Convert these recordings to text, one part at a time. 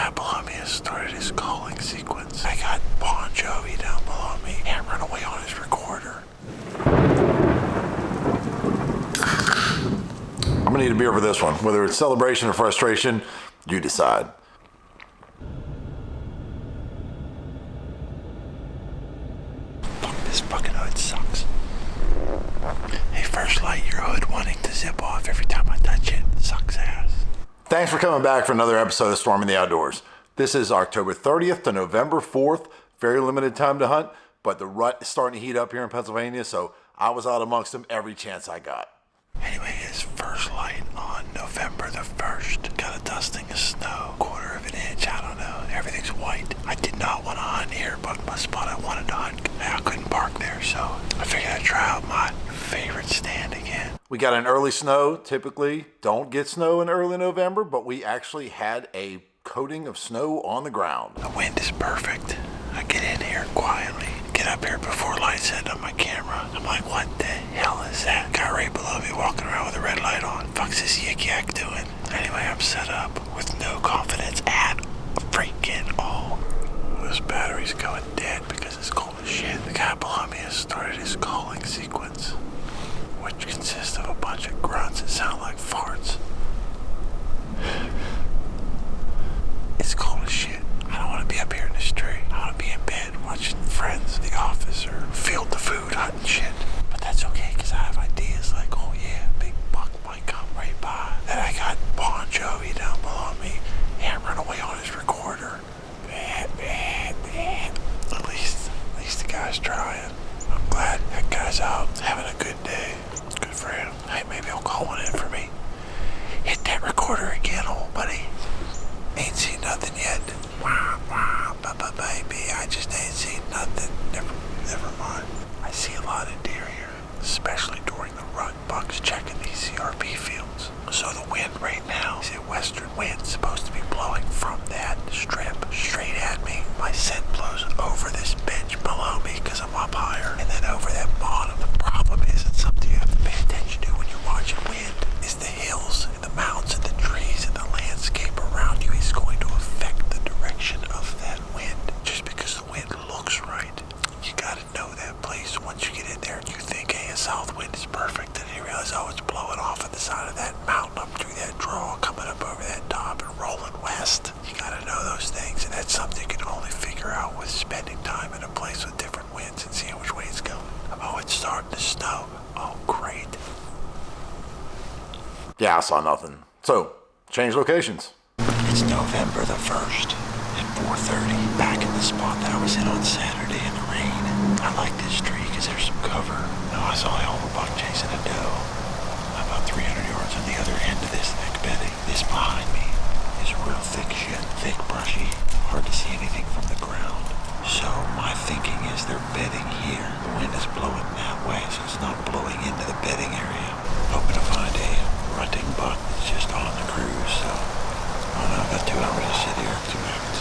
guy below me has started his calling sequence. I got Bon Jovi down below me hammering away on his recorder. I'm gonna need a beer for this one. Whether it's celebration or frustration, you decide. Fuck, this fucking hood sucks. Hey, First Light, your hood wanting to zip off every time I touch it. Sucks ass. Thanks for coming back for another episode of Storming the Outdoors. This is October 30th to November 4th. Very limited time to hunt, but the rut is starting to heat up here in Pennsylvania, so I was out amongst them every chance I got. Anyway, it's First Light on November the 1st. Got a dusting of snow, 1/4 of an inch, I don't know. Everything's white. I did not want to hunt here, but my spot I wanted to hunt, I couldn't park there, so I figured I'd try out my favorite stand again. We got an early snow. Typically don't get snow in early November, but we actually had a coating of snow on the ground. The wind is perfect. I get in here quietly, get up here before lights hit on my camera. I'm like, what the hell is that? Guy right below me walking around with a red light on. Fuck's this yik yak doing? Anyway, I'm set up with no confidence at freaking all. This battery's going dead because it's cold as shit. The guy below me has started his calling sequence, which consists of a bunch of grunts that sound like farts. It's cold as shit. I don't want to be up here in the street. I want to be in bed watching Friends, The Office, or Field the Food, hunting shit. But that's okay, because I have ideas like, oh yeah, big buck might come right by. Then I got Bon Jovi down below me, hammering away on his recorder. At least the guy's trying. I'm glad that guy's out, having a good day. Good for him. Hey, maybe he'll call one in for me. Hit that recorder again, old buddy. Ain't seen nothing yet. Baby, I just ain't seen nothing. Never mind. I see a lot of deer here, especially during the rut. Bucks checking these CRP fields. So the wind right now is a western wind, supposed to be blowing from that strip straight at me. My scent blows over this bench below me because I'm up higher, and then over that bottom. The problem is, it's something you have to pay attention to when you're watching wind, is the hills and the mountains and the trees and the landscape around you is going to affect the direction of that wind. Just because the wind looks right, you gotta know that place. Once you get in there and you think, hey, a south wind is perfect, and you realize, oh, it's blowing off at the side of that mountain up through that draw, coming up over that top and rolling west. You gotta know those things, and that's something you can only figure out with spending time in a place with different winds and seeing which way it's going. Oh, it's starting to snow. Oh, great. Yeah, I saw nothing. So, change locations. It's November the 1st at 4:30, back in the spot that I was in on Saturday in the rain. I like this tree because there's some cover. Now I saw a hell of a buck chasing a doe about 300 yards on the other end of this neck bedding. This behind me is real thick shit, thick brushy, hard to see anything from the ground. So my thinking is they're bedding here. The wind is blowing that way, so it's not blowing into the bedding area. Hoping to find a rutting buck that's just on the cruise, so oh no, I've got 2 hours to sit here, 2 hours.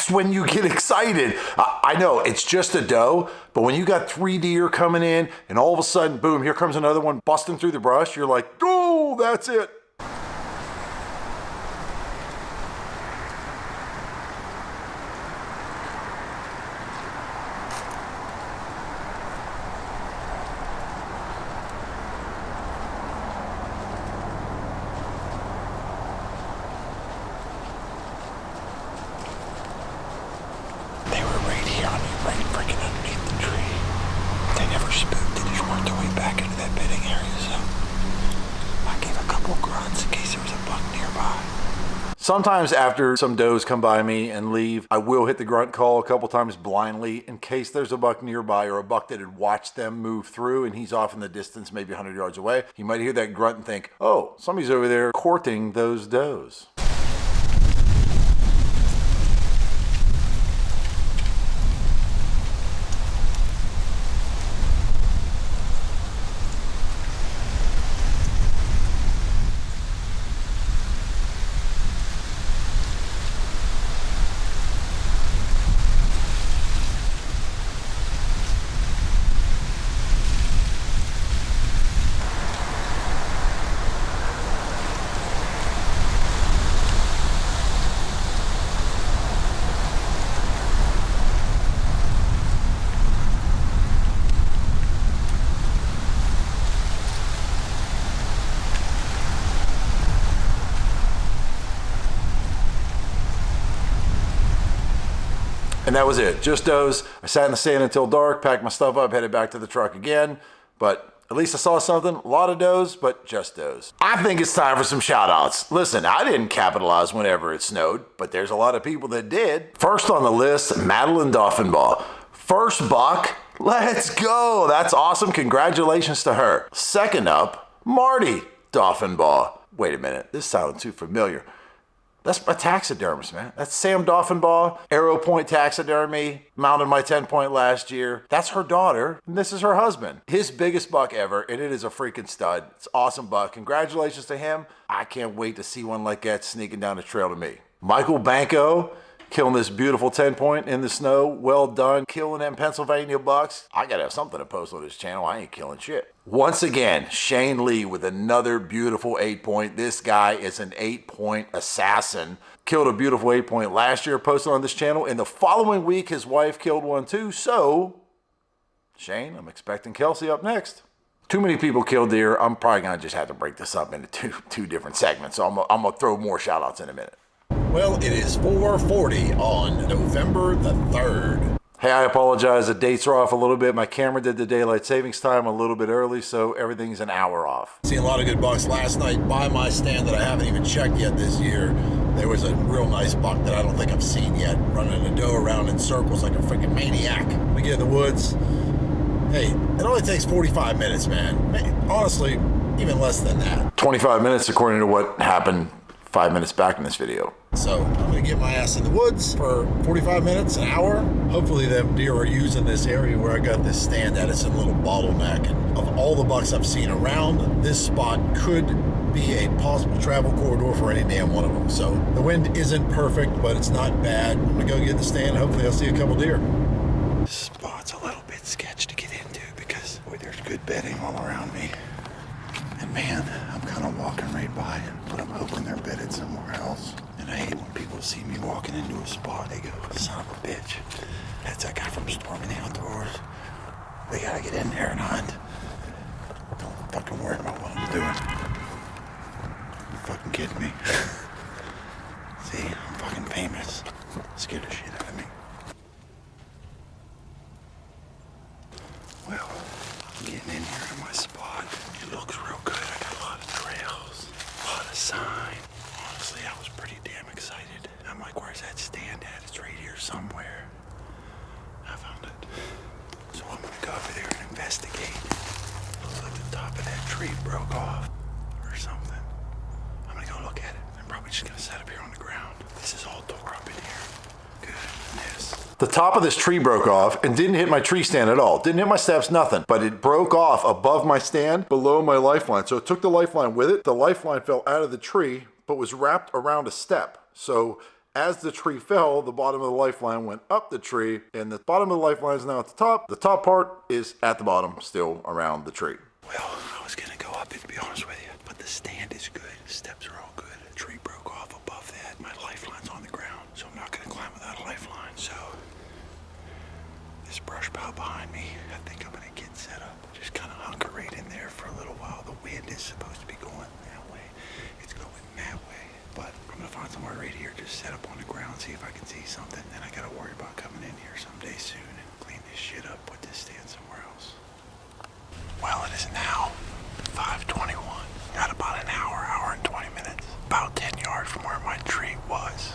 That's when you get excited. I know it's just a doe, but when you got 3 deer coming in and all of a sudden, boom, here comes another one busting through the brush, you're like, oh, that's it. Sometimes after some does come by me and leave, I will hit the grunt call a couple times blindly in case there's a buck nearby or a buck that had watched them move through and he's off in the distance, maybe 100 yards away. You might hear that grunt and think, oh, somebody's over there courting those does. And that was it, just does. I sat in the stand until dark, packed my stuff up, headed back to the truck again. But at least I saw something, a lot of does, but just does. I think it's time for some shout outs. Listen, I didn't capitalize whenever it snowed, but there's a lot of people that did. First on the list, Madeline Doffenbaugh. First buck, let's go. That's awesome, congratulations to her. Second up, Marty Doffenbaugh. Wait a minute, this sounded too familiar. That's a taxidermist, man. That's Sam Doffenbaugh, Arrow Point Taxidermy, mounted my 10-point last year. That's her daughter, and this is her husband. His biggest buck ever, and it is a freaking stud. It's an awesome buck. Congratulations to him. I can't wait to see one like that sneaking down the trail to me. Michael Banco, killing this beautiful 10-point in the snow. Well done. Killing them Pennsylvania bucks. I gotta have something to post on this channel. I ain't killing shit. Once again, Shane Lee with another beautiful 8-point. This guy is an 8-point assassin. Killed a beautiful 8-point last year, posted on this channel. And the following week, his wife killed one too. So, Shane, I'm expecting Kelsey up next. Too many people killed deer. I'm probably gonna just have to break this up into two different segments. So I'm gonna throw more shout outs in a minute. Well, it is 4:40 on November the 3rd. Hey, I apologize. The dates are off a little bit. My camera did the daylight savings time a little bit early, so everything's an hour off. Seen a lot of good bucks last night by my stand that I haven't even checked yet this year. There was a real nice buck that I don't think I've seen yet, running a doe around in circles like a freaking maniac. We get in the woods. Hey, it only takes 45 minutes, man. Honestly, even less than that. 25 minutes according to what happened 5 minutes back in this video. So I'm gonna get my ass in the woods for 45 minutes, an hour. Hopefully them deer are using this area where I got this stand at. It's a little bottleneck. And of all the bucks I've seen around, this spot could be a possible travel corridor for any damn one of them. So the wind isn't perfect, but it's not bad. I'm gonna go get in the stand. Hopefully I'll see a couple deer. This spot's a little bit sketchy to get into because boy, there's good bedding all around me. And man, I'm kind of walking right by it, but I'm hoping they're bedded somewhere else. And I hate when people see me walking into a spot, they go, son of a bitch. That's that guy from Storming the Outdoors. They gotta get in there and hunt. Don't fucking worry about what I'm doing. You fucking kidding me? See, I'm fucking famous. Scared the shit out of me. Well, I'm getting in here to my spot. It looks real good. I got a lot of trails, a lot of sign. Honestly, I was pretty damn excited. I'm like, where's that stand at? It's right here somewhere. I found it. So I'm gonna go over there and investigate. Looks like the top of that tree broke off or something. I'm gonna go look at it. I'm probably just gonna set up here on the ground. This is all tore up in here. Goodness. The top of this tree broke off and didn't hit my tree stand at all. Didn't hit my steps, nothing. But it broke off above my stand, below my lifeline. So it took the lifeline with it. The lifeline fell out of the tree, but was wrapped around a step. So As the tree fell, the bottom of the lifeline went up the tree, and the bottom of the lifeline is now at the top. The top part is at the bottom, still around the tree. Well, I was gonna go up it, to be honest with you, but the stand is good. The steps are all good. The tree broke off above that. My lifeline's on the ground, so I'm not gonna climb without a lifeline. So this brush pile behind me, I think I'm gonna get set up. Just kind of hunker right in there for a little while. The wind is supposed to be going that way. It's going that way, but I'm gonna find somewhere right here, just set up on the ground, see if I can see something. Then I gotta worry about coming in here someday soon and clean this shit up, put this stand somewhere else. Well, it is now 5:21. Got about an hour and 20 minutes. About 10 yards from where my tree was.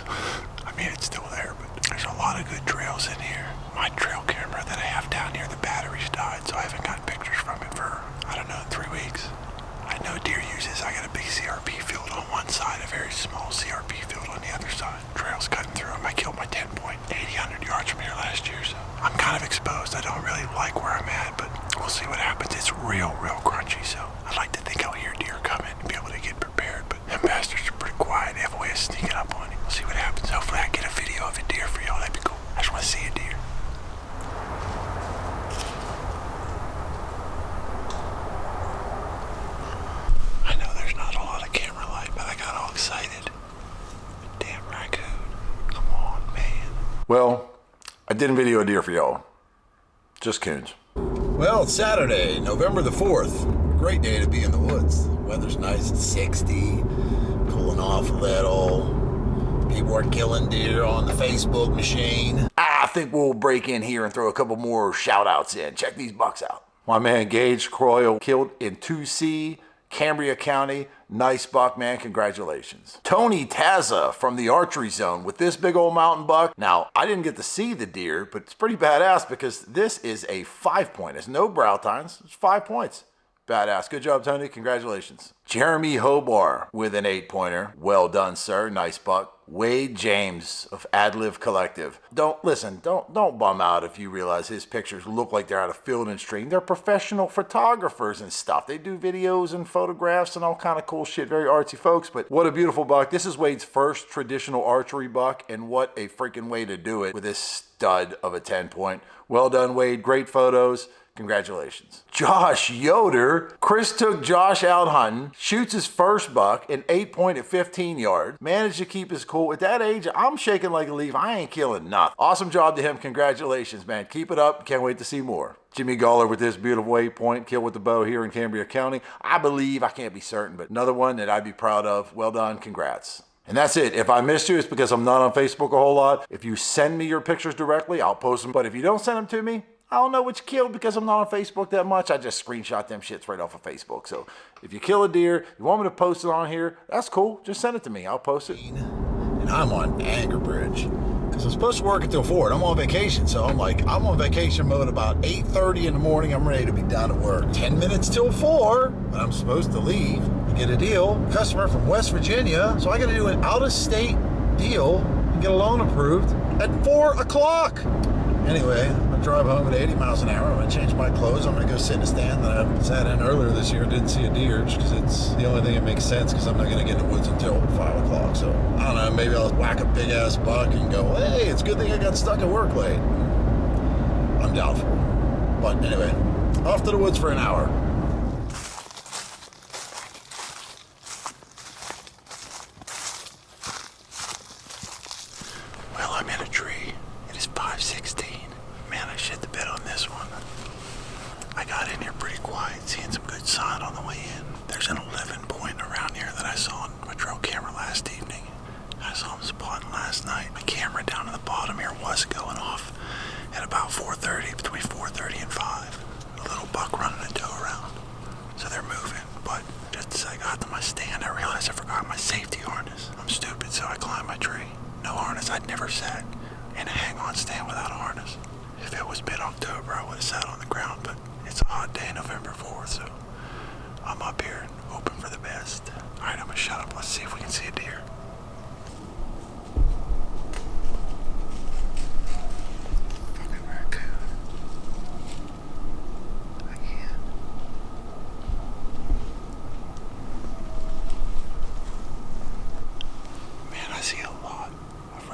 I mean, it's still there, but there's a lot of good trails in here. My trail camera that I have down here, the battery's died, so I haven't gotten pictures from it for, I don't know, 3 weeks. I know deer uses, I got a big CRP field on one side, a very small CRP field on the other side. Trails cutting through them. I killed my 10 point 800 yards from here last year, so I'm kind of exposed. I don't really like where I'm at, but we'll see what happens. It's real crunchy, so I'd like to think I'll hear deer coming and be able to get prepared, but them bastards are pretty quiet. They have a way of sneaking up on you. We'll see what happens. Hopefully I can get a video of a deer for y'all. That'd be cool. I just want to see a deer. I know there's not a lot of camera light, but I got all excited. Damn raccoon. Come on, man. Well, I didn't video a deer for y'all. Just coons. Well, it's Saturday, November the 4th. Great day to be in the woods. The weather's nice, it's 60, cooling off a little. People are killing deer on the Facebook machine. I think we'll break in here and throw a couple more shout outs in. Check these bucks out. My man Gage Croyle killed in 2C, Cambria County. Nice buck, man. Congratulations. Tony Taza from the archery zone with this big old mountain buck. Now, I didn't get to see the deer, but it's pretty badass because this is a 5-point. It's no brow tines. It's 5 points. Badass. Good job, Tony. Congratulations. Jeremy Hobar with an 8-pointer. Well done, sir. Nice buck. Wade James of Adliv Collective. Don't bum out if you realize his pictures look like they're out of Field and Stream. They're professional photographers and stuff. They do videos and photographs and all kind of cool shit. Very artsy folks, but what a beautiful buck. This is Wade's first traditional archery buck, and what a freaking way to do it with this stud of a 10-point. Well done, Wade. Great photos. Congratulations. Josh Yoder. Chris took Josh out hunting, shoots his first buck, an 8-point at 15 yards, managed to keep his cool. At that age, I'm shaking like a leaf. I ain't killing nothing. Awesome job to him. Congratulations, man. Keep it up. Can't wait to see more. Jimmy Galler with this beautiful 8-point kill with the bow here in Cambria County. I believe, I can't be certain, but another one that I'd be proud of. Well done. Congrats. And that's it. If I missed you, it's because I'm not on Facebook a whole lot. If you send me your pictures directly, I'll post them. But if you don't send them to me, I don't know what you killed because I'm not on Facebook that much. I just screenshot them shits right off of Facebook. So if you kill a deer, you want me to post it on here, that's cool. Just send it to me. I'll post it. And I'm on Anger Bridge because I'm supposed to work until 4 and I'm on vacation. So I'm on vacation mode about 8:30 in the morning. I'm ready to be done at work. 10 minutes till 4, but I'm supposed to leave and get a deal. Customer from West Virginia. So I got to do an out-of-state deal and get a loan approved at 4 o'clock. Anyway, I'm going to drive home at 80 miles an hour. I'm going to change my clothes. I'm going to go sit in a stand that I sat in earlier this year. Didn't see a deer because it's the only thing that makes sense because I'm not going to get in the woods until 5 o'clock. So, I don't know, maybe I'll whack a big-ass buck and go, hey, it's a good thing I got stuck at work late. I'm doubtful. But anyway, off to the woods for an hour. Well, I'm in a tree. It is 5:16. Man, I shit the bed on this one. I got in here pretty quiet, seeing some good sign on the way in. There's an 11-point around here that I saw on my trail camera last evening. I saw him spotting last night. My camera down at the bottom here was going off at about 4:30, between 4:30 and 5. A little buck running a doe around. So they're moving, but just as I got to my stand, I realized I forgot my safety harness. I'm stupid, so I climbed my tree. No harness. I'd never sat in a hang-on stand without a harness. If it was mid-October, I would have sat on the ground, but it's a hot day, November 4th, so I'm up here hoping for the best. All right, I'm gonna shut up. Let's see if we can see a deer. Fucking raccoon. I can't. Man, I see a lot of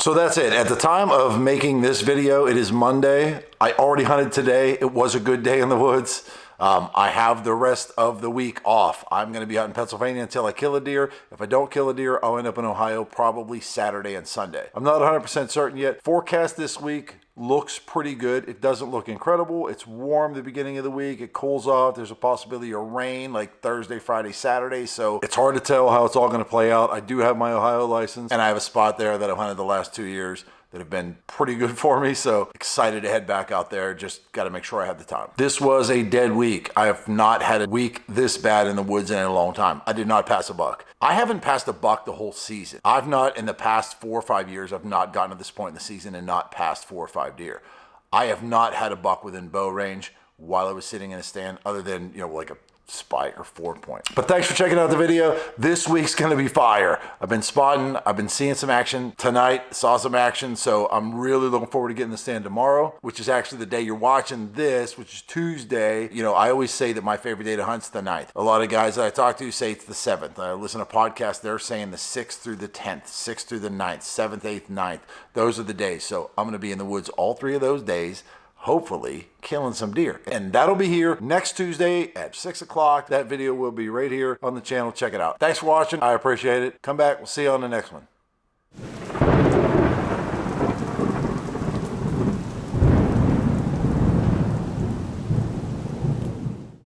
So that's it. At the time of making this video, it is Monday. I already hunted today. It was a good day in the woods. I have the rest of the week off. I'm going to be out in Pennsylvania until I kill a deer. If I don't kill a deer, I'll end up in Ohio probably Saturday and Sunday. I'm not 100% certain yet. Forecast this week looks pretty good. It doesn't look incredible. It's warm the beginning of the week. It cools off. There's a possibility of rain like Thursday, Friday, Saturday. So it's hard to tell how it's all going to play out. I do have my Ohio license, and I have a spot there that I've hunted the last 2 years that have been pretty good for me. So excited to head back out there. Just got to make sure I have the time. This was a dead week. I have not had a week this bad in the woods in a long time. I did not pass a buck. I haven't passed a buck the whole season. I've not, in the past 4 or 5 years, I've not gotten to this point in the season and not passed 4 or 5 deer. I have not had a buck within bow range while I was sitting in a stand, other than, like a spike or 4 point. But thanks for checking out the video. This week's gonna be fire. I've been spotting, I've been seeing some action tonight, saw some action, so I'm really looking forward to getting the stand tomorrow, which is actually the day you're watching this, which is Tuesday. I always say that my favorite day to hunt's the 9th. A lot of guys that I talk to say it's the 7th. I listen to podcasts, they're saying the 6th through the 10th, 6th through the 9th, 7th, 8th, 9th. Those are the days. So I'm gonna be in the woods all 3 of those days, hopefully killing some deer. And that'll be here next Tuesday at 6 o'clock. That video will be right here on the channel. Check it out. Thanks for watching. I appreciate it. Come back. We'll see you on the next one.